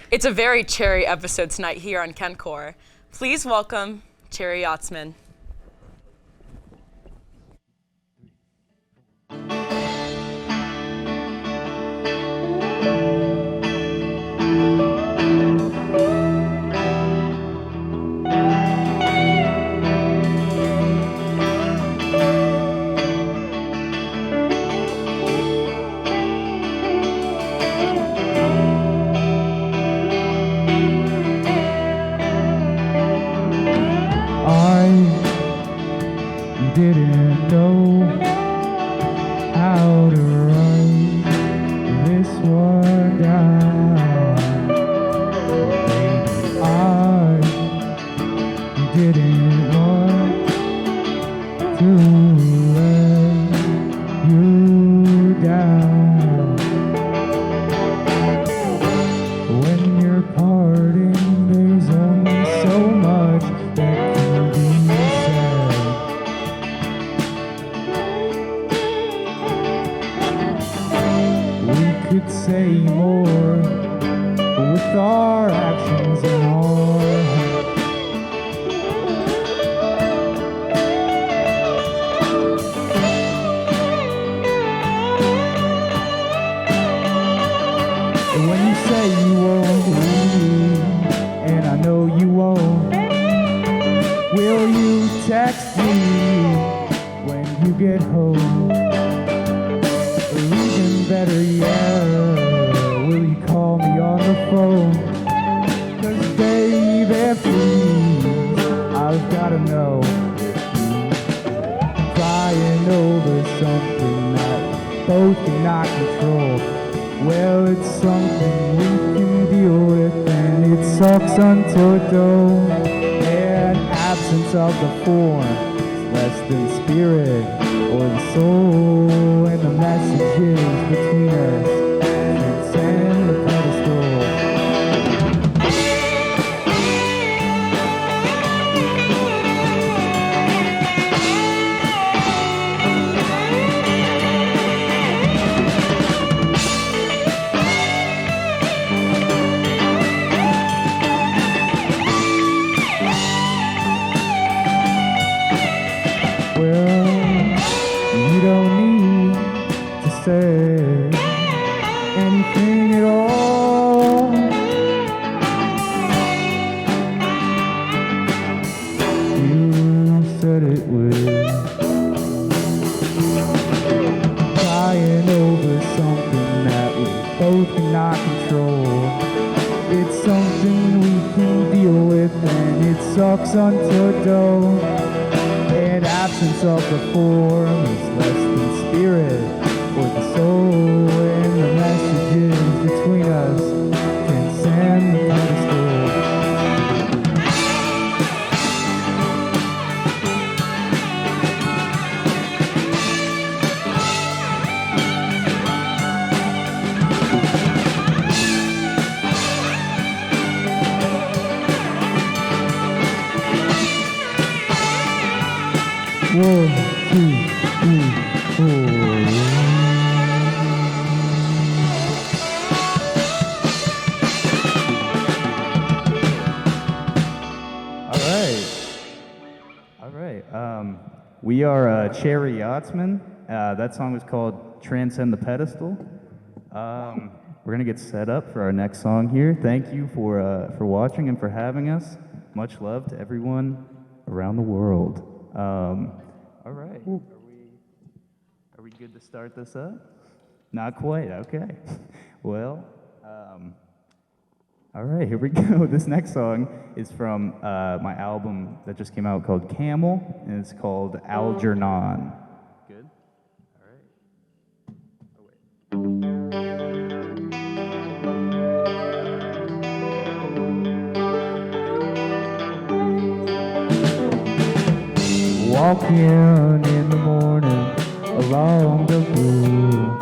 It's a very cherry episode tonight here on Kentcore. Please welcome Cherry Yachtsman. Didn't know how to write this one down. Maybe I didn't want to let you down. When you're parting, there's only so much that can be said. Could say more with our actions in our head. And when you say you won't leave, and I know you won't, will you text me when you get home? Or even better yet, will you call me on the phone? 'Cause baby, please, I've gotta know if you're crying over something that we both cannot control. Well, it's something we can deal with, and it sucks until it don't. And absence of the form is less than spirit or the soul, and the messages between us transcend the pedestal. You don't need to say anything at all. You said it with crying over something that we both cannot control. It's something we can deal with, and it sucks until it don't. And absence of the form is less than spirit or the soul, and the messages between us transcend the pedestal. One, two, three, four. All right. We are Cherry Yachtsman. That song is called Transcend the Pedestal. We're gonna get set up for our next song here. Thank you for watching and for having us. Much love to everyone around the world. All right. Are we good to start this up? Not quite. Okay. Well, all right. Here we go. This next song is from my album that just came out called Camel, and it's called Algernon. Good. All right. Oh wait. Walking in the morning along the blue,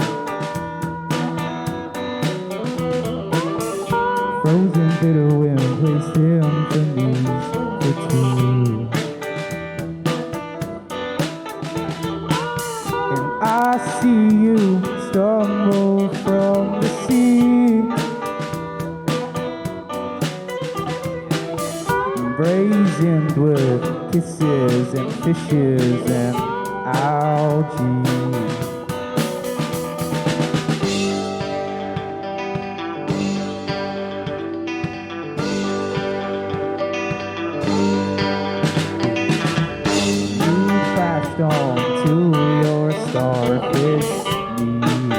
frozen bitter wind placed him beneath the tree. And I see you stumble from the sea, oceans with kisses and fishes and algae. On to your starfish knees,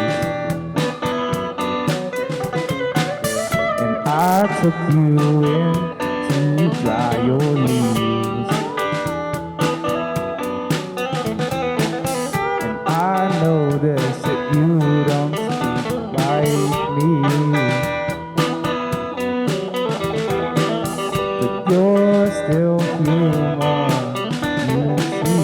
and I took you in to dry your leaves, and I noticed that you don't speak like me, but you're still human, you see.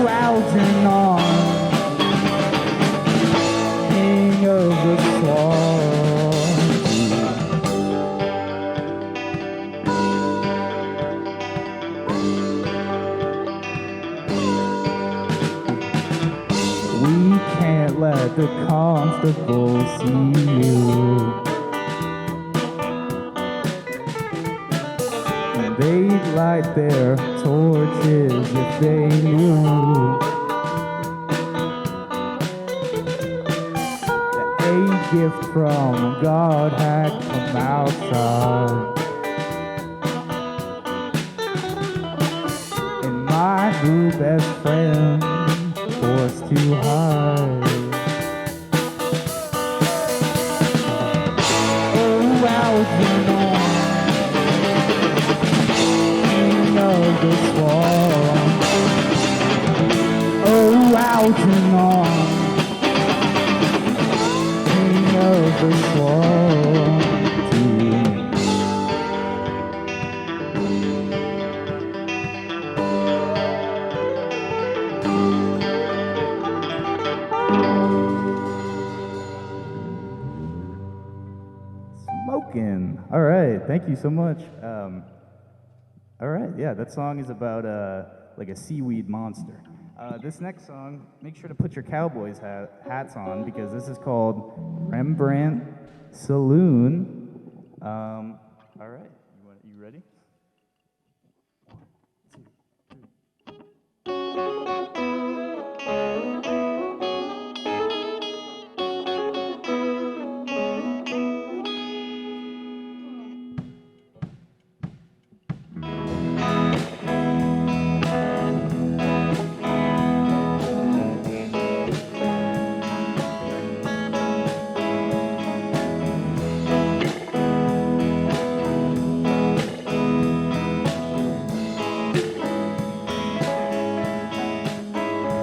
Algernon, king of the swamp. We can't let the constable see you. They'd light their torches if they knew that a gift from God had come outside. And my new best friend forced to hide. Oh, Algernon, of the swamp. Oh, Algernon, king of the swamp. Smoking. All right, thank you so much. All right, yeah, that song is about like a seaweed monster. This next song, make sure to put your Cowboys hats on because this is called Rembrandt Saloon. All right, you ready?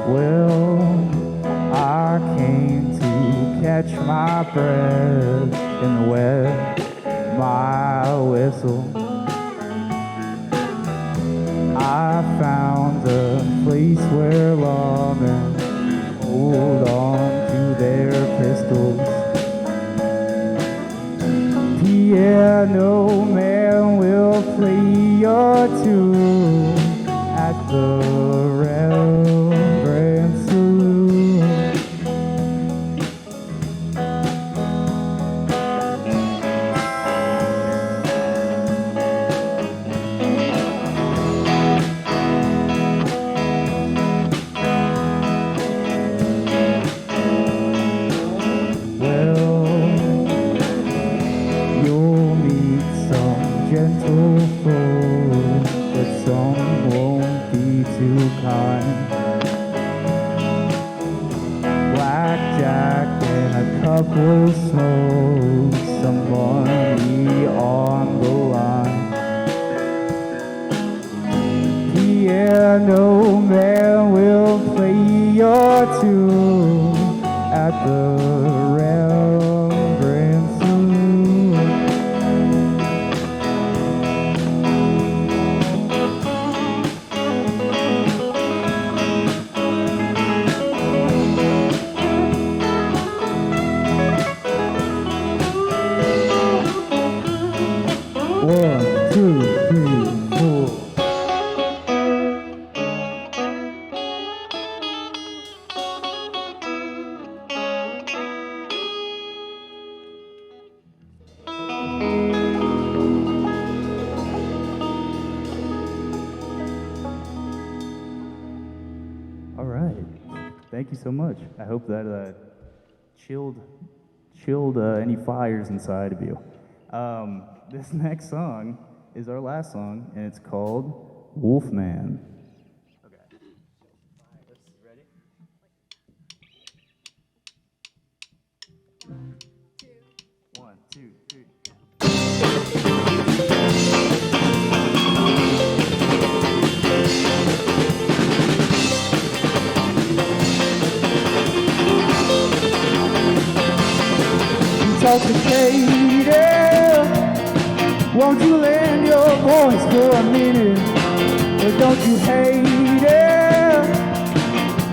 Well, I came to catch my breath and wet my whistle. I found a place where lawmen hold on to their pistols. Piano man will play your tune at the Rembrandt Saloon. Well, you'll meet some gentle folk, but some won't be too kind. Blackjack and a couple smokes, some money on the line. Piano man will play your tune at the Rembrandt Saloon. One, two, three, four. Thank you so much. I hope that chilled any fires inside of you. This next song is our last song, and it's called Wolfman. Okay. Ready? 1, 2, 3. Intoxicated, won't you lend your voice for a minute? Or don't you hate it?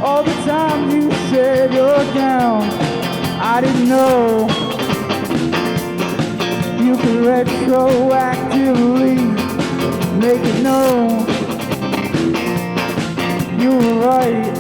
All the time you said you're down, I didn't know you could retroactively make it known you were right.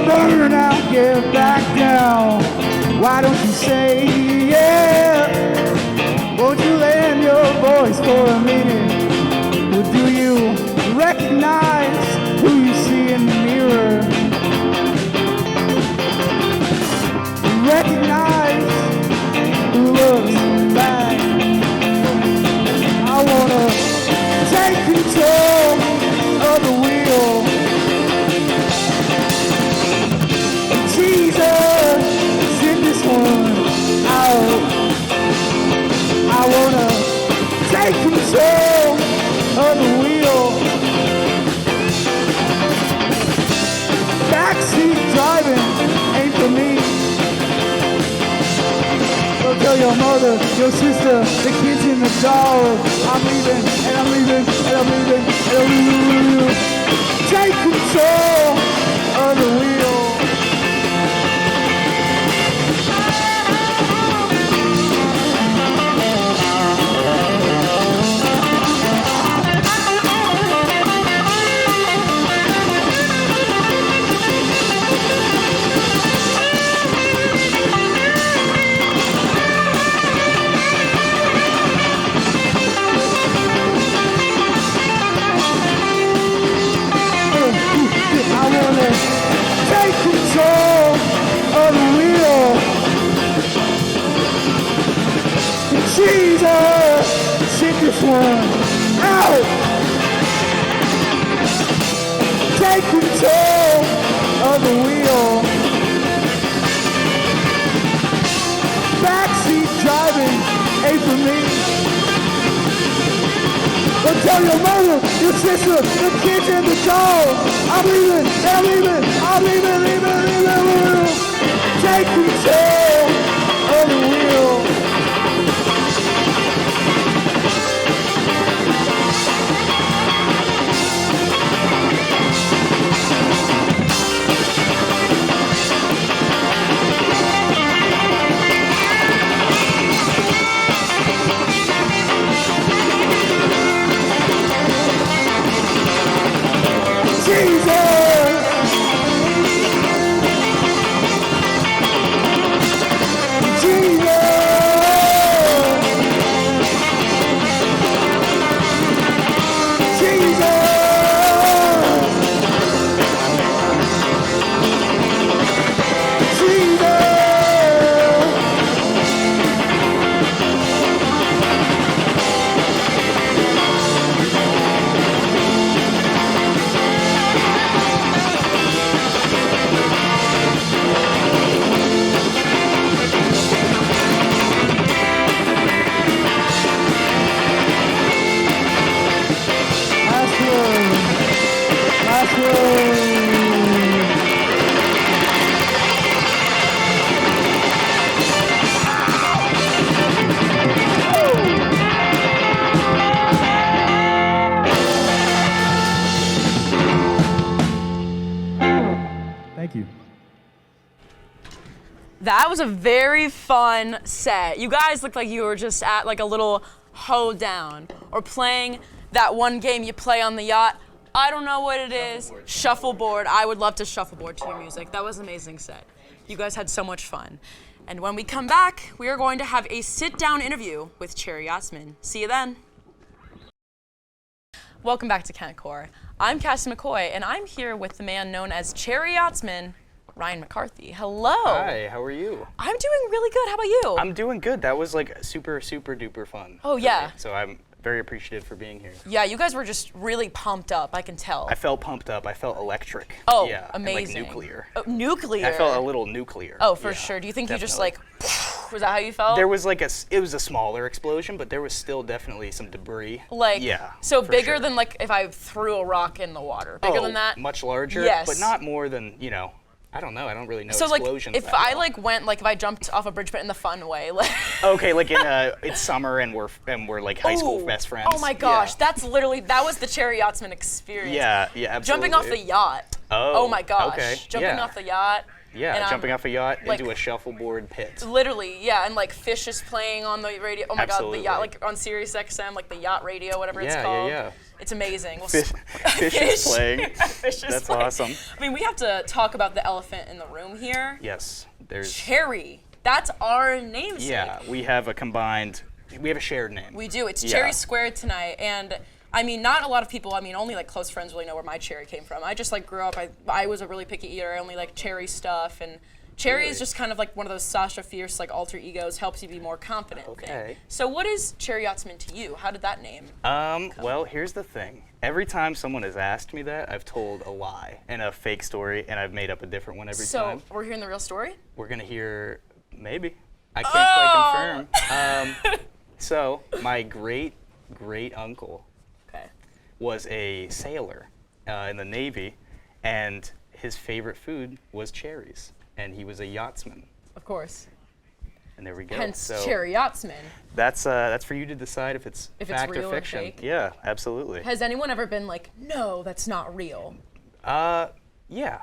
Burn out, get back down. Why don't you say yeah? Won't you lend your voice for a minute? Or do you recognize who you see in the mirror? Recognize who looks back. I wanna take control of the wheel. Jesus, sit this one out. I wanna take control of the wheel. Backseat driving ain't for me. Go tell your mother, your sister, the kids in the dog. I'm leaving, and I'm leaving, and I'm leaving, and I'm leaving. Take control of the wheel. Take control of the wheel. Jesus, sit this one out. Take control of the wheel. Backseat driving ain't for me. Go tell your mother, your sister, the kids and the dog. I'm leaving, and I'm leaving, I'm leaving, leaving. Take control of the wheel. Thank you. That was a very fun set. You guys looked like you were just at like a little hoedown or playing that one game you play on the yacht, I don't know what it is. Shuffleboard. I would love to shuffleboard to your music. That was an amazing set. You guys had so much fun. And when we come back, we are going to have a sit-down interview with Cherry Yachtsman. See you then. Welcome back to Kentcore. I'm Cassie McCoy, and I'm here with the man known as Cherry Yachtsman, Ryan McCarthy. Hello. Hi, how are you? I'm doing really good. How about you? I'm doing good. That was like super, super duper fun. Oh, yeah. Me. So I'm very appreciative for being here. Yeah, you guys were just really pumped up, I can tell. I felt pumped up. I felt electric. Oh, yeah, amazing. And like nuclear. Oh, nuclear? I felt a little nuclear. Oh, for yeah, sure. Do you think definitely. you just like, was that how you felt? There was like it was a smaller explosion, but there was still definitely some debris. Like, yeah. So bigger sure. than like if I threw a rock in the water. Bigger than that? Much larger. Yes. But not more than, I don't know. I don't really know So explosions. like, if I like went like if I jumped off a bridge, but in the fun way, like. Okay, like in it's summer and we're like high school best friends. Oh my gosh, Yeah. that was the Cherry Yachtsman experience. Yeah, absolutely. Jumping off the yacht. Oh my gosh. Okay. Jumping yeah. off the yacht. Yeah, and, jumping off a yacht like, into a shuffleboard pit. Literally, yeah, and like Fish is playing on the radio. Oh my Absolutely. God, the yacht, like on Sirius XM, like the yacht radio, whatever it's Yeah, called. yeah. It's amazing. Fish is playing. Fish is That's playing. awesome. I mean, we have to talk about the elephant in the room here. Yes, there's. Cherry. That's our namesake. Yeah, we have a shared name. We do. It's Yeah. Cherry Squared tonight, and I mean, not a lot of people. I mean, only like close friends really know where my cherry came from. I just like grew up. I was a really picky eater. I only like cherry stuff, and cherry is just kind of like one of those Sasha Fierce like alter egos. Helps you be more confident. Okay. Thing. So, what is Cherry Yachtsman to you? How did that name? Well, here's the thing. Every time someone has asked me that, I've told a lie and a fake story, and I've made up a different one every time. So, we're hearing the real story? We're gonna hear maybe. I can't quite confirm. So my great uncle was a sailor in the Navy, and his favorite food was cherries, and he was a yachtsman. Of course. And there we go. Hence, so Cherry Yachtsman. that's for you to decide if it's fact real or or fiction. fake. Yeah, absolutely. Has anyone ever been like, no, that's not real? Yeah.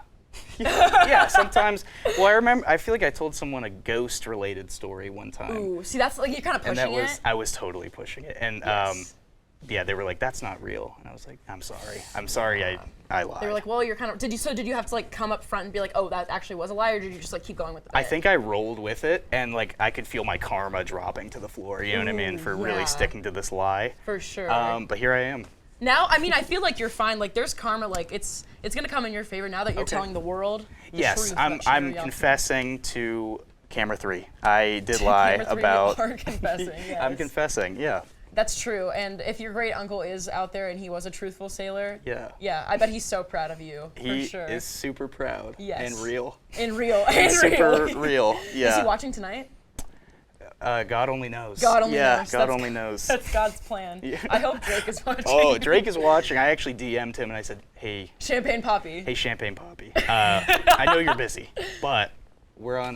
Yeah, sometimes. Well, I feel like I told someone a ghost-related story one time. Ooh, see, that's like you're kind of pushing And that was, it. I was totally pushing it. And Yes. yeah, they were like, that's not real. And I was like, I'm sorry, I lied. They were like, well, you're kind of. Did you have to like come up front and be like, oh, that actually was a lie, or did you just like keep going with the bit? I think I rolled with it, and like I could feel my karma dropping to the floor, you know what I mean, for yeah. really sticking to this lie. For sure. But here I am. Now, I mean, I feel like you're fine. Like, there's karma. Like, it's gonna come in your favor now that you're telling the world. The Yes, truth I'm about Cherry Yachtsman. confessing to camera 3. I did lie Camera 3, about. You are confessing. Yes. I'm confessing, yeah. That's true. And if your great uncle is out there and he was a truthful sailor, Yeah. Yeah, I bet he's so proud of you. He for sure. is super proud. Yes. And real. In real. Super real. Yeah. Is he watching tonight? God only knows. God only yeah, knows. God only knows. That's God's plan. Yeah. I hope Drake is watching. Oh, Drake is watching. I actually DM'd him and I said, hey, Champagne Poppy. Champagne Poppy. I know you're busy, but we're on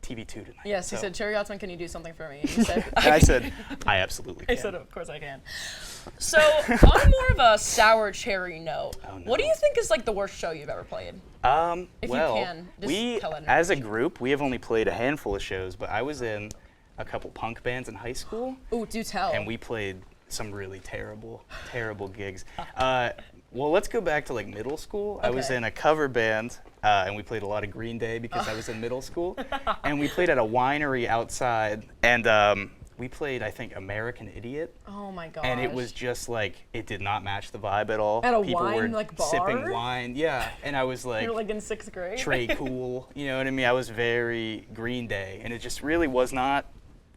TV2 tonight. Yes, he so. said, Cherry Yachtsman, can you do something for me? And you said, And I said, I absolutely can. I said, of course I can. So, on more of a sour cherry note, Oh, no. what do you think is like the worst show you've ever played? If well, you can, just we, tell it. as a group, we have only played a handful of shows, but I was in a couple punk bands in high school. Ooh, do tell. And we played some really terrible gigs. Well, let's go back to like middle school. I was Okay. in a cover band, and we played a lot of Green Day because I was in middle school. And we played at a winery outside, and we played, I think, American Idiot. Oh my gosh. And it was just like, it did not match the vibe at all. At a People wine, were like, bar? sipping wine, yeah. And I was like, You're like in 6th grade? Trey Cool, you know what I mean? I was very Green Day, and it just really was not,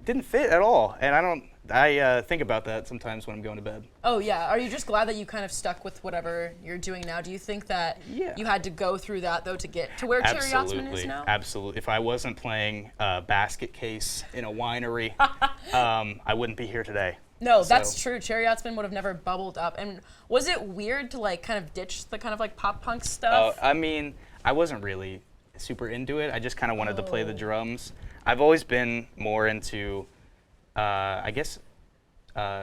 didn't fit at all. And I think about that sometimes when I'm going to bed. Oh yeah. Are you just glad that you kind of stuck with whatever you're doing now? Do you think that you had to go through that though to get to where Cherry Yachtsman is now? Absolutely. If I wasn't playing basket case in a winery, I wouldn't be here today. No, that's true. Cherry Yachtsman would have never bubbled up. And was it weird to like kind of ditch the kind of like pop punk stuff? I mean, I wasn't really super into it. I just kind of wanted to play the drums. I've always been more into, I guess,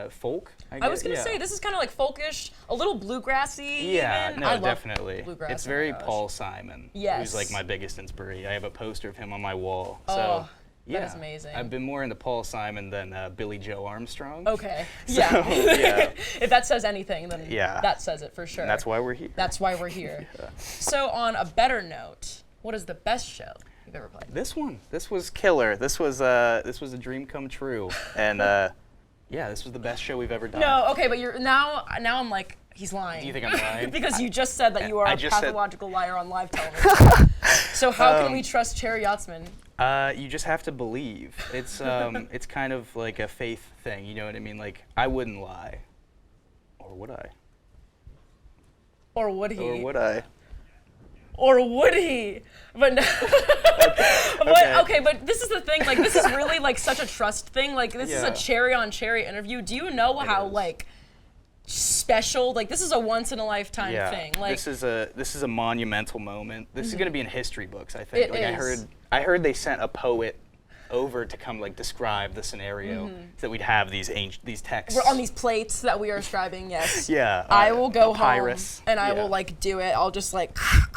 folk. I was gonna say this is kind of like folkish, a little bluegrassy. Yeah, even. no, I love definitely. bluegrass, It's oh my very gosh. Paul Simon, Yes. who's like my biggest inspiration. I have a poster of him on my wall. Oh, So Yeah. That is amazing. I've been more into Paul Simon than Billy Joe Armstrong. Okay. So, Yeah. yeah. If that says anything, then Yeah. that says it for sure. And that's why we're here. That's why we're here. Yeah. So on a better note, what is the best show you've ever played? This was killer. This was a dream come true, and yeah, this was the best show we've ever done. No, okay, but you're now I'm like, he's lying. Do you think I'm lying? Because you just said that you are I a just said- pathological liar on live television. So how can we trust Cherry Yachtsman? You just have to believe. It's it's kind of like a faith thing. You know what I mean? Like I wouldn't lie, or would I? Or would he? Or would I? Or would he? But no. But this is the thing. Like, this is really like such a trust thing. Like, this is a Yeah. cherry on cherry interview. Do you know how is. like special? Like, this is a once in a lifetime Yeah. thing. Like, this is a monumental moment. This is going to be in history books, I think. It Like is. I heard they sent a poet over to come like describe the scenario so that we'd have these texts. we're on these plates that we are scribing. Yes. Yeah. I will go home papyrus. and I Yeah. will like do it. I'll just like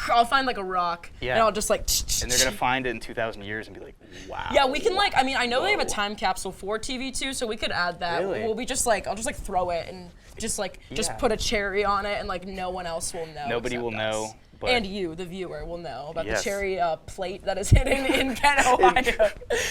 I'll find like a rock Yeah. and I'll just like. And they're gonna find it in 2,000 years and be like, wow. Yeah, we can like. I mean, I know they have a Whoa. time capsule for TV too, so we could add that. Really? We'll be just like, I'll just like throw it and just Yeah. put a cherry on it, and like no one else will know. Nobody will except us. know, but- and you, the viewer, will know about Yes. the cherry plate that is hidden in Kent, Ohio.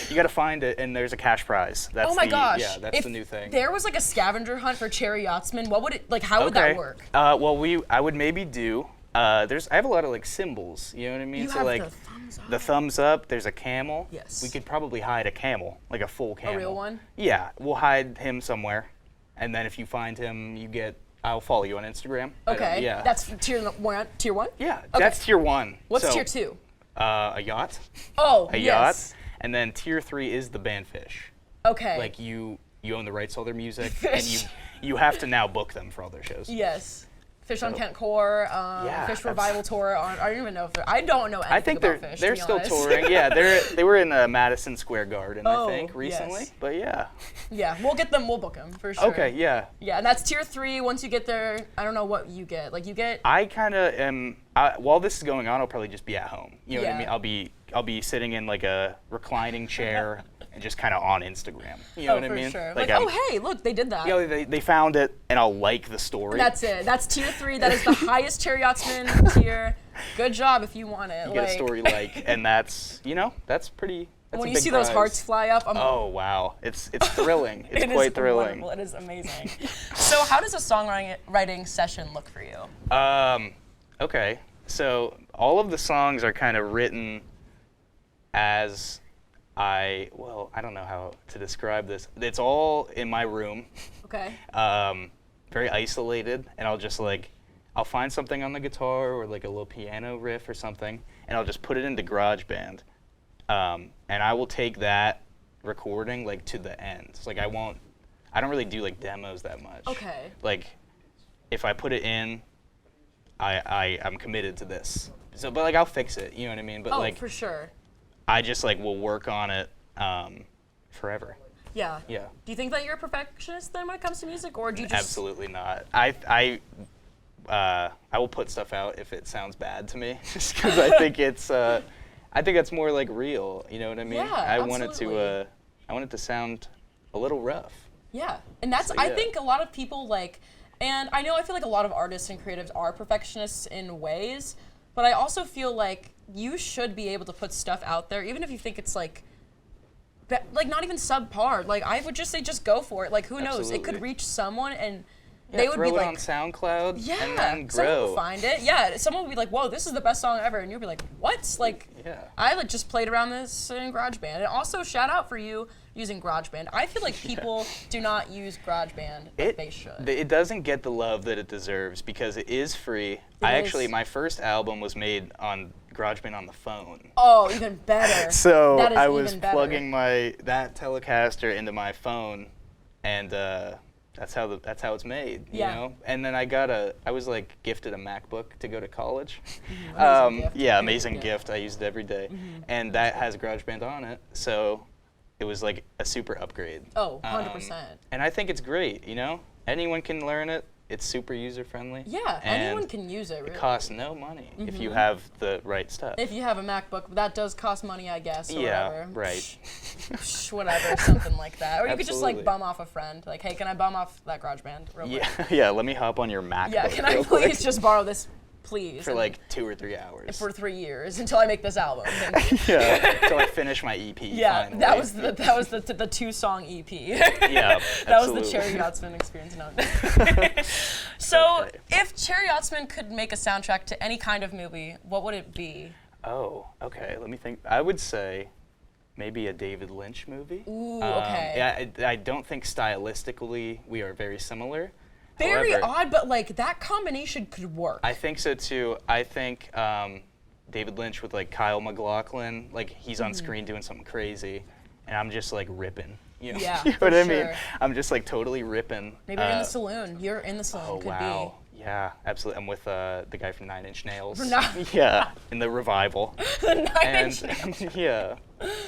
You gotta find it, and there's a cash prize. That's Oh my the, gosh! Yeah, that's if the new thing. there was like a scavenger hunt for Cherry Yachtsman, what would it like? How would that work? Well, I would maybe do. I have a lot of like symbols. You know what I mean? You so have like the thumbs up. the thumbs up. There's a camel. Yes. We could probably hide a camel, like a full camel. real one? Yeah, we'll hide him somewhere, and then if you find him, I'll follow you on Instagram. Okay. Yeah. That's tier one. Tier one. Yeah, Okay. that's tier 1. What's So, tier 2? A yacht. Oh, A yes. yacht. And then tier 3 is the band Fish. Okay. Like you own the rights to all their music, and you have to now book them for all their shows. Yes. Fish on Kentcore, Yeah, Fish that's- Revival Tour. I don't even know if I don't know anything I think about Fish. they're to be still honest. touring. Yeah, they were in Madison Square Garden, Oh, I think, recently. yes. But yeah. Yeah, we'll get them. We'll book them for sure. Okay, yeah. Yeah, and that's tier 3. Once you get there, I don't know what you get. Like you get. I kind of am. While this is going on, I'll probably just be at home. You know what I Yeah. mean? I'll be sitting in like a reclining chair and just kind of on Instagram. You know what I for mean? sure. Like, oh hey, look, they did that. you know, they found it, and I'll like the story. That's it. That's tier 3. That is the highest Cherry Yachtsman tier. Good job if you want it. You get a story and that's that's pretty. That's When a you big see those prize. hearts fly up, I'm Oh wow, it's thrilling. It's It quite is thrilling. wonderful. It is amazing. So how does a songwriting session look for you? Okay, so all of the songs are kind of written as I don't know how to describe this. It's all in my room, Okay. very isolated, and I'll find something on the guitar or like a little piano riff or something, and I'll just put it into GarageBand, and I will take that recording like to the end. So, like I don't really do like demos that much. Okay. Like if I put it in, I'm committed to this. So, but like I'll fix it. You know what I mean? But Oh, like for sure. I just like will work on it forever. Yeah. Yeah. Do you think that you're a perfectionist then when it comes to music, or do you just? Absolutely not. I will put stuff out if it sounds bad to me, just because I think I think that's more like real. You know what I mean? Yeah, I want absolutely. I want it to sound a little rough. Yeah, and that's So, I yeah. think a lot of people like, and I feel like a lot of artists and creatives are perfectionists in ways, but I also feel like you should be able to put stuff out there, even if you think it's like not even subpar. Like I would just say, just go for it. Like who knows? It could Absolutely. reach someone and Yeah, they would throw be it like, on SoundCloud yeah, and then someone grow. will find it. Yeah, someone will be like, whoa, this is the best song ever, and you'll be like, what? Like, Yeah. I like just played around this in GarageBand. And also, shout out for you using GarageBand. I feel like people do not use GarageBand, but they should. It doesn't get the love that it deserves because it is free. My first album was made on GarageBand on the phone. Oh, even better. So That is I was even better. plugging that Telecaster into my phone, and that's how it's made. You Yeah. know. And then I was like gifted a MacBook to go to college. Amazing gift. Yeah, Very amazing good gift. I used it every day, and that has GarageBand on it. So it was like a super upgrade. Oh, 100%. And I think it's great. You know, anyone can learn it. it's super user friendly. Yeah, anyone can use it, really. It costs no money if you have the right stuff. If you have a MacBook, that does cost money, I guess, or yeah, whatever. right. Whatever, something like that. Or you could just like Absolutely. bum off a friend. Like, hey, can I bum off that GarageBand real quick? Yeah, let me hop on your MacBook. Yeah, can I real please quick just borrow this, please? for And like 2 or 3 hours. for 3 years until I make this album. Thank you. Yeah, until I finish my EP. Yeah, finally. that was the 2-song EP. Yeah, That was the absolutely. Cherry Yachtsman experience. No. So, Okay. if Cherry Yachtsman could make a soundtrack to any kind of movie, what would it be? Oh, okay. Let me think. I would say maybe a David Lynch movie. Ooh, okay. Yeah, I don't think stylistically we are very similar. Very However, odd, but like that combination could work. I think so too. I think David Lynch with like Kyle MacLachlan, like he's on screen doing something crazy, and I'm just like ripping. You know, Yeah, you know for what I mean? sure. I'm just like totally ripping. Maybe you're in the saloon. You're in the saloon. Oh could wow. Yeah, absolutely. I'm with the guy from Nine Inch Nails. Yeah. In the revival. be. Nine And Inch Nails. yeah.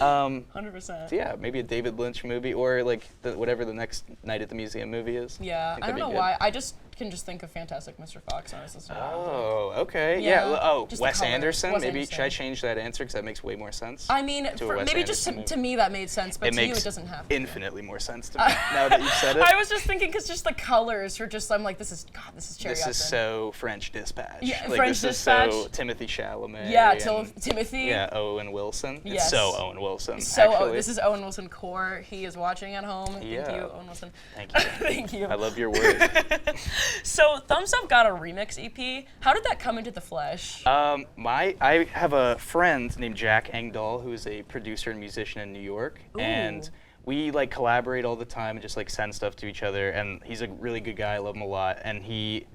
100%. So yeah, maybe a David Lynch movie or like whatever the next Night at the Museum movie is. Yeah, think I don't that'd know be good. why. I just can just think of Fantastic Mr. Fox. Honestly. Oh, okay. Yeah, Yeah. Oh, just the Wes colors. Anderson. Wes maybe Anderson. should I change that answer because that makes way more sense? I mean, To a for, Wes maybe just Anderson to movie. me that made sense, but It to makes you it doesn't have to. infinitely more sense to me now that you've said it. I was just thinking because just the colors are just. I'm like, this is Cherry This is Yachtsman. so French Dispatch. Yeah, like, French this is so Dispatch. Timothy Chalamet. Yeah, and- Timothy. Yeah, Owen Wilson. Yes. It's so Owen Wilson. So actually. this is Owen Wilson Core. He is watching at home. Thank Yeah. you, Owen Wilson. Thank you. Thank you. I love your words. So Thumbs Up got a remix EP. How did that come into the flesh? I have a friend named Jack Engdahl who is a producer and musician in New York, and we like collaborate all the time and just like send stuff to each other. And he's a really good guy. I love him a lot. And he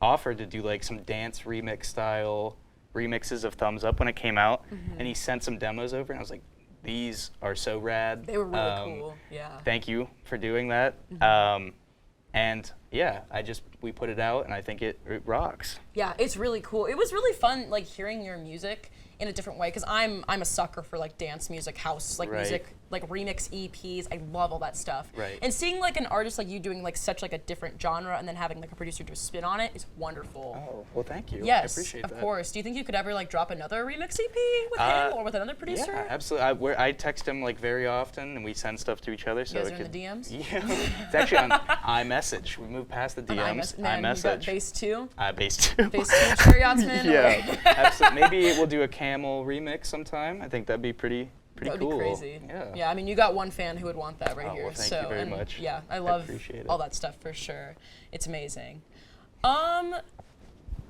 offered to do like some dance remix style remixes of Thumbs Up when it came out, and he sent some demos over, and I was like, these are so rad. They were really cool. Yeah. Thank you for doing that. And yeah, we put it out, and I think it rocks. Yeah, it's really cool. It was really fun, like hearing your music in a different way, because I'm a sucker for like dance music, house like Right. music, like remix EPs. I love all that stuff. Right. And seeing like an artist like you doing like such like a different genre, and then having like a producer do a spin on it is wonderful. Oh, well, thank you. Yes, I appreciate of that. course. Do you think you could ever like drop another remix EP with him or with another producer? Yeah, absolutely. I text him like very often, and we send stuff to each other. So guys it are in could, the DMs? Yeah, it's actually on iMessage. We moved past the DMs. Man, you got iMessage. Base 2? Base 2. Base 2 Cherry Yachtsman? Yeah, absolutely. Maybe we'll do a Camel remix sometime. I think that'd be pretty That would cool. be crazy. Yeah. I mean, you got one fan who would want that right Oh, here. well, thank so, you very and much. Yeah, I love appreciate it. all that stuff for sure. It's amazing.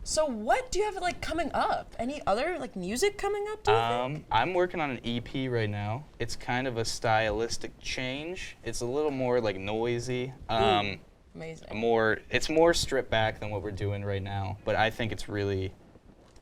So what do you have like coming up? Any other like music coming up? Do you think? I'm working on an EP right now. It's kind of a stylistic change. It's a little more like noisy. Amazing. It's more stripped back than what we're doing right now. But I think it's really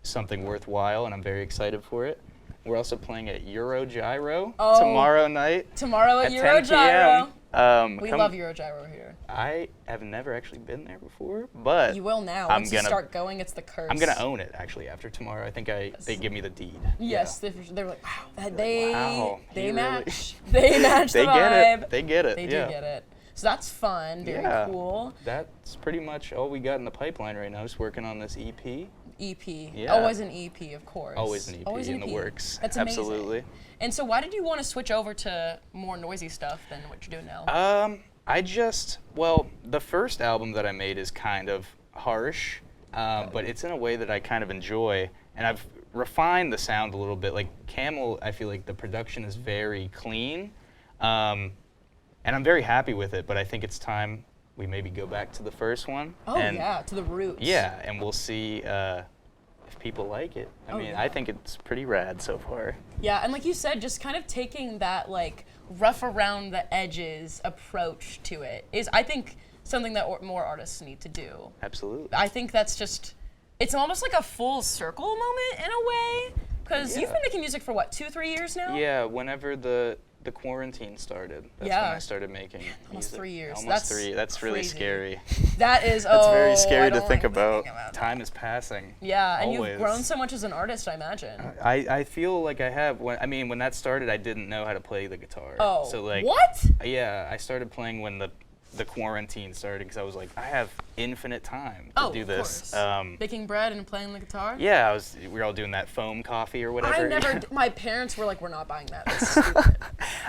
something worthwhile, and I'm very excited for it. We're also playing at Eurogyro tomorrow night. Tomorrow at 10 Eurogyro. p.m. We love Eurogyro here. I have never actually been there before, but You will now. I'm Once you gonna- start going, it's the curse. I'm gonna own it actually after tomorrow. I think they give me the deed. Yes, Yeah. they're like, wow, they wow, they he match. They match They the get vibe. it. They get it. They yeah. do get it. So that's fun. Very Yeah. cool. That's pretty much all we got in the pipeline right now. Just working on this EP. EP. Yeah. Always an EP, of course. Always an EP Always an in the EP. works. That's amazing. Absolutely. And so why did you want to switch over to more noisy stuff than what you're doing now? The first album that I made is kind of harsh, but it's in a way that I kind of enjoy, and I've refined the sound a little bit. Like Camel, I feel like the production is very clean, and I'm very happy with it, but I think it's time we maybe go back to the first one. Oh, and yeah, to the roots. Yeah, and we'll see if people like it. I mean, I think it's pretty rad so far. Yeah, and like you said, just kind of taking that like rough around the edges approach to it is, I think, something that more artists need to do. Absolutely. I think that's just, it's almost like a full circle moment in a way, because you've Yeah. been making music for what, 2-3 years now? Yeah, whenever the quarantine started, that's when I started making almost music. 3 years. Almost That's 3. That's really crazy. scary. That is, That's very I scary to don't think like about. thinking that. Time is passing. Yeah, and Always. you've grown so much as an artist, I imagine. I feel like I have. When that started, I didn't know how to play the guitar. Oh, So like. what? Yeah, I started playing when the the quarantine started because I was like, I have infinite time to do of this. course. Baking bread and playing the guitar? Yeah, we were all doing that foam coffee or whatever. My parents were like, we're not buying that. That's stupid.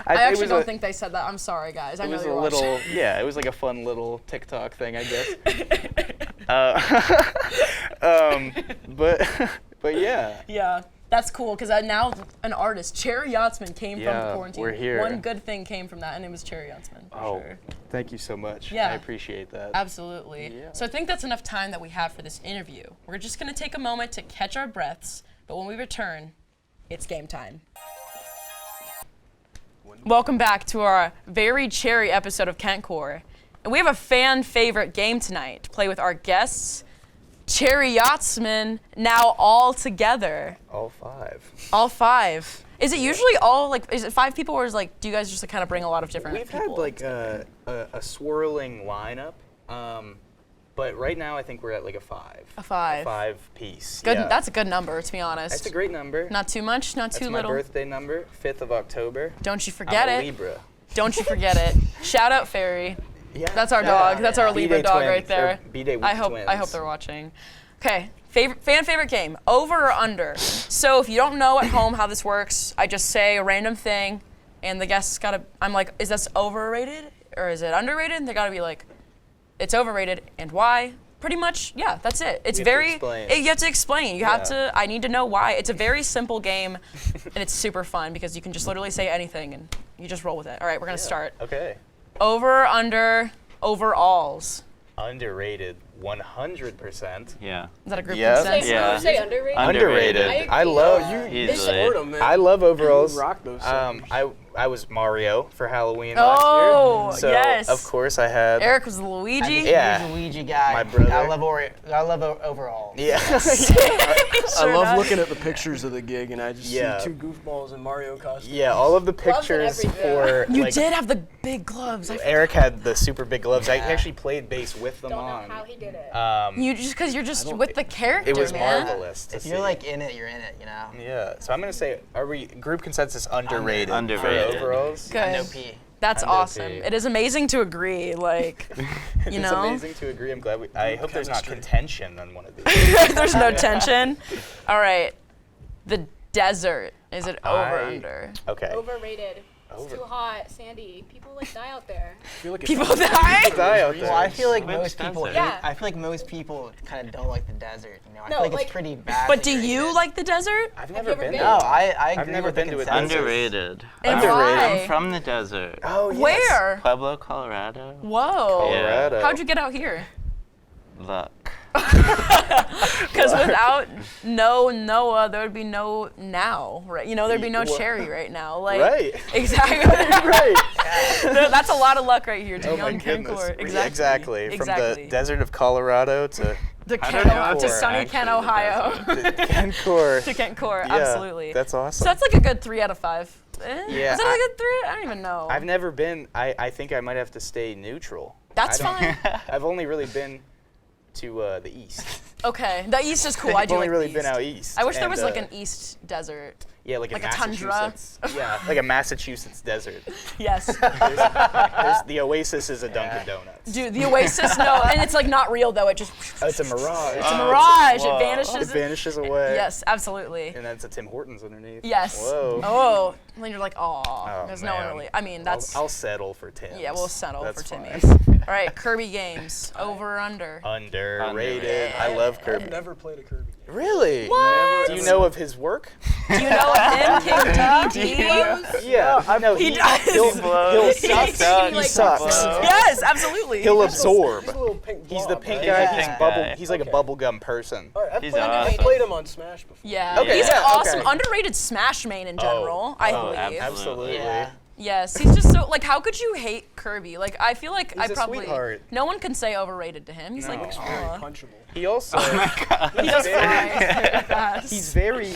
I actually don't think they said that. I'm sorry, guys. I know you're watching. Yeah, it was like a fun little TikTok thing, I guess. But yeah. Yeah. That's cool, because now an artist, Cherry Yachtsman, came from the quarantine. We're here. One good thing came from that, and it was Cherry Yachtsman, for sure. Thank you so much. Yeah. I appreciate that. Absolutely. Yeah. So I think that's enough time that we have for this interview. We're just going to take a moment to catch our breaths, but when we return, it's game time. Welcome back to our very cherry episode of Kentcore. And we have a fan favorite game tonight to play with our guests, Cherry Yachtsman, now all together. All 5. All 5. Is it usually all, like, is it 5 people, or is, like, do you guys just kind of bring a lot of different people? We've had, like, a swirling lineup, but right now I think we're at, like, a 5. A 5. A 5 piece. Good. Yeah. That's a good number, to be honest. That's a great number. Not too much, not too That's little. my birthday number, 5th of October. Don't you forget I'm a it. Libra. Don't you forget it. Shout out Fairy. Yeah. That's our dog. That's our Libra B-Day dog twins. right there. They're B-Day I hope twins. they're watching. Okay, fan favorite game, over or under. So if you don't know at home how this works, I just say a random thing, and the guests gotta. I'm like, is this overrated or is it underrated? And they gotta be like, it's overrated, and why? Pretty much, yeah, that's it. It's You have to explain. You have Yeah. to. I need to know why. It's a very simple game, and it's super fun because you can just literally say anything and you just roll with it. All right, we're gonna start. Okay. Over or under overalls. Underrated, 100%. Yeah. Is that a group Yeah. consensus? Yeah. Would you say underrated? Underrated. I love Easily. man. I love overalls. You rock those suckers. I was Mario for Halloween Oh, last year. So yes. of course I had. Eric was Luigi. Yeah. He's a Luigi guy. My brother. I love overalls. Yeah. Sure I love does. looking at the pictures of the gig, and I just Yeah. see 2 goofballs in Mario costumes. Yeah, all of the Gloves and pictures everything. for You like, did have the big gloves. Eric had the super big gloves. I Yeah. actually played bass with them Don't on. know how he did it. You just because you're just with the character, It was man. marvelous to If see. you're like in it, you're in it, you know. Yeah, so I'm gonna say, are we group consensus underrated? Underrated. For overalls? Good. No P. That's I'm no awesome. P. It is amazing to agree. Like, you It's know, amazing to agree. I'm glad I hope there's not chemistry. contention on one of these. there's no tension. All right, the desert. Is it over or under? Okay. Overrated. It's too hot, sandy. People like die out there. I feel like it's People die. Die out there. Well, I feel like Which most people. desert? Yeah. I feel like most people kind of don't like the desert. You know, I No, feel like like- it's pretty bad. But do you like the desert? I've you never ever been been? there. No, I agree I've never with the been to a consensus. desert. Underrated. And Underrated. why? I'm from the desert. Oh, yes. Where? Pueblo, Colorado. Whoa. Colorado. How'd you get out here? Luck. Because without no Noah, there would be no now, right? You know, there'd be no Wha- Cherry right now. Like, Right. Exactly. Right. That's a lot of luck right here to Oh be my on goodness. Kentcore. Exactly. From the desert of Colorado to to I don't know Kent, if to we're sunny actually Kent, the Ohio. Kentcore. To Kentcore, Yeah, absolutely. That's awesome. So that's like a good 3 out of 5. Yeah, Is that a good 3? I don't even know. I've never been. I think I might have to stay neutral. That's I don't- fine. I've only really been to the east. Okay, the East is cool. I I've do only like really the been East. out east. I wish there and, was like an East desert. yeah, like in like a tundra. Massachusetts. Yeah, like a Massachusetts desert. Yes. There's the Oasis is a Dunkin' Donuts. Dude, the Oasis, no, and it's like not real though. It just Oh, it's a mirage. it's a mirage. Whoa. It vanishes. It vanishes away. Yes, absolutely. And then it's a Tim Hortons underneath. Yes. Whoa. Oh, and then you're like, oh, Oh, there's no one man. really. I mean, that's I'll settle for Tim's. yeah. We'll settle That's for fine. Timmy's. All right, Kirby games, over or under. Underrated. Underrated. I love Kirby. I've never played a Kirby. Really? What? Do you know of his work? Do you know of him, King DDD? Yeah. No, He does. He'll blows. suck. He He sucks. Yes, absolutely. He'll absorb. He's a little pink He's the blob, pink right? guy. Yeah. He's Pink bubble. guy. He's like Okay. a bubblegum person. All right, He's I've awesome. played him on Smash before. Yeah, Okay, he's yeah, awesome. okay. Underrated Smash main in general, I oh, believe. Absolutely. Yeah. Yes, he's just so like. How could you hate Kirby? Like, I feel like He's I a probably sweetheart. no one can say overrated to him. He's No. like, He's Very aw. punchable. He also. He does fry fast. He's very.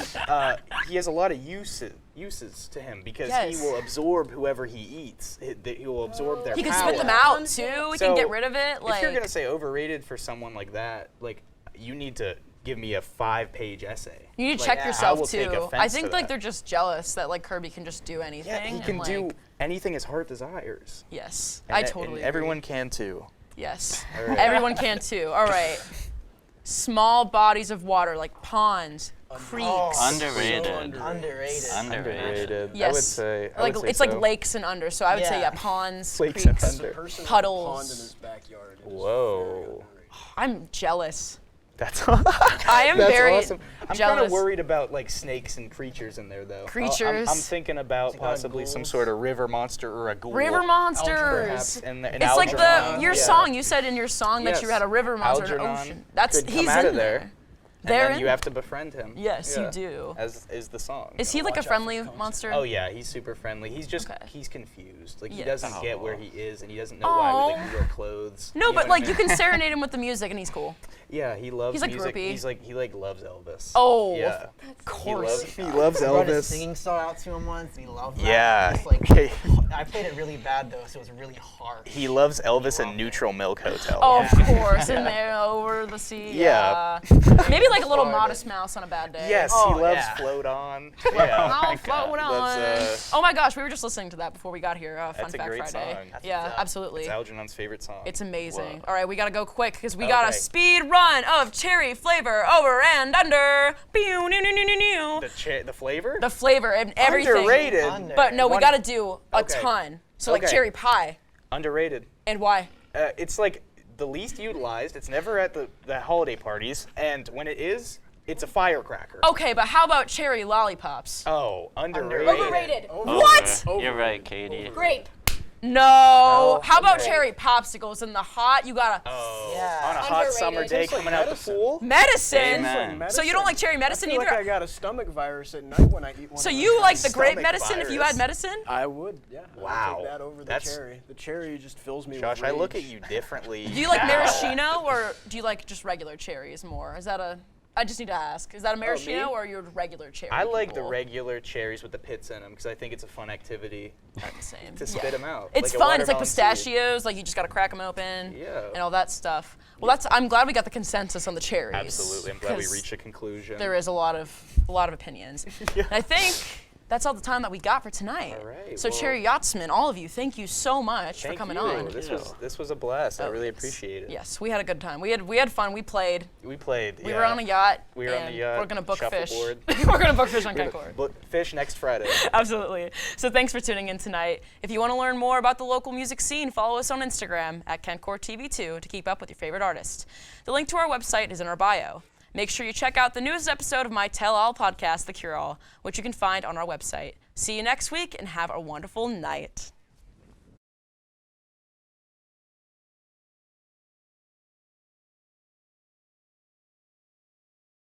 He has a lot of uses to him because Yes. he will absorb whoever he eats. He will absorb their He can power. spit them out too. We So, can get rid of it. Like, if you're gonna say overrated for someone like that, like you need to give me a 5-page essay. You need to Like, check I yourself will take too. offense I to think like that. they're just jealous that like Kirby can just do anything. Yeah, he and, can like, do anything his heart desires. Yes, And I e- totally. and agree. everyone can too. Yes, All right. everyone can too. All right. Small bodies of water like ponds, creeks. Underrated. Underrated. Underrated. Yes. I would say. I Like would say it's so. like lakes and under. So I would say Yeah. ponds, Lakes and creeks. under. The person with a Puddles. pond in his backyard. is Whoa. very underrated. I'm jealous. That's I am That's very awesome. I'm kind jealous. of worried about like snakes and creatures in there though. Creatures. I'm thinking about got possibly some ghouls? sort of river monster or a ghoul. River Perhaps, monsters. and an It's like Algernon. your Yeah. song. You said in your song that you Yes. had a river monster in an Algernon ocean. That's could he's come out in of there. there. And They're then in you have to befriend him. Yes, you do. As is the song. Is he like a watch out for friendly the monster? Oh yeah, he's super friendly. He's just Okay. he's confused. Like he Yes. doesn't get where he is, and he doesn't know why we like wear clothes. No, You know but what I like you mean? can serenade him with the music and he's cool. Yeah, he loves He's like music. groupie. He like loves Elvis. Oh, yeah. Of course. He loves I brought a Elvis. singing star out to him once, and he loved that. Yeah. It's like, Okay. I played it really bad though, so it was really hard. He loves Elvis and Love Neutral Milk Hotel. Oh, of course, in there over the sea. Yeah. Maybe like a little Hard. modest mouse on a bad day. Yes, Oh, he loves yeah. Float On. Yeah. I'll float on. Loves, Oh my gosh, we were just listening to that before we got here. Fun That's a Fact great Friday. song. That's Yeah, what's up. absolutely. It's Algernon's favorite song. It's amazing. Whoa. All right, we gotta go quick because we got a Okay. speed run of cherry flavor over and under. Pew, new, new, new, new, new. The flavor? The flavor and everything. Underrated. Under. But no, we One- gotta do a Okay. ton. So like Okay. cherry pie. Underrated. And why? It's like the least utilized. It's never at the holiday parties, and when it is, it's a firecracker. Okay, but how about cherry lollipops? Oh, underrated. Overrated. What? You're right, Katie. Grape. No. How about okay. cherry popsicles in the hot? You gotta Oh, Yeah. on a hot summer Underrated. day Tastes like coming out the medicine. pool. medicine. Amen. So you don't like cherry medicine I feel either? like I got a stomach virus at night when I eat one. So of you those. like the grape Stomach medicine if you virus. had medicine? I would, yeah. I would Wow. take that over the That's- cherry. The cherry just fills me Josh, with I look at rage. you differently. Do you like maraschino or do you like just regular cherries more? Is that a? I just need to ask. Is that a maraschino me? or your regular cherry? I like the people? regular cherries with the pits in them because I think it's a fun activity Not the same. to Yeah. spit them out. It's like a fun. It's like watermelon seed. pistachios. Like you just gotta crack them open. Yeah. And all that stuff. Well, I'm glad we got the consensus on the cherries. Absolutely. I'm glad we 'cause reached a conclusion. There is a lot of opinions. And I think that's all the time that we got for tonight. All right, So well- Cherry Yachtsman, all of you, thank you so much for Thank coming you. on. This was a blast. I Oh, really yes. appreciate it. Yes, we had a good time. We had fun. We played. We played. We were on a yacht. We were on and the yacht, We're gonna book fish. shuffleboard. We're gonna book fish on Kentcore. Fish next Friday. Absolutely. So thanks for tuning in tonight. If you want to learn more about the local music scene, follow us on Instagram at KentcoreTV2 to keep up with your favorite artists. The link to our website is in our bio. Make sure you check out the newest episode of my tell-all podcast, The Cure-All, which you can find on our website. See you next week and have a wonderful night.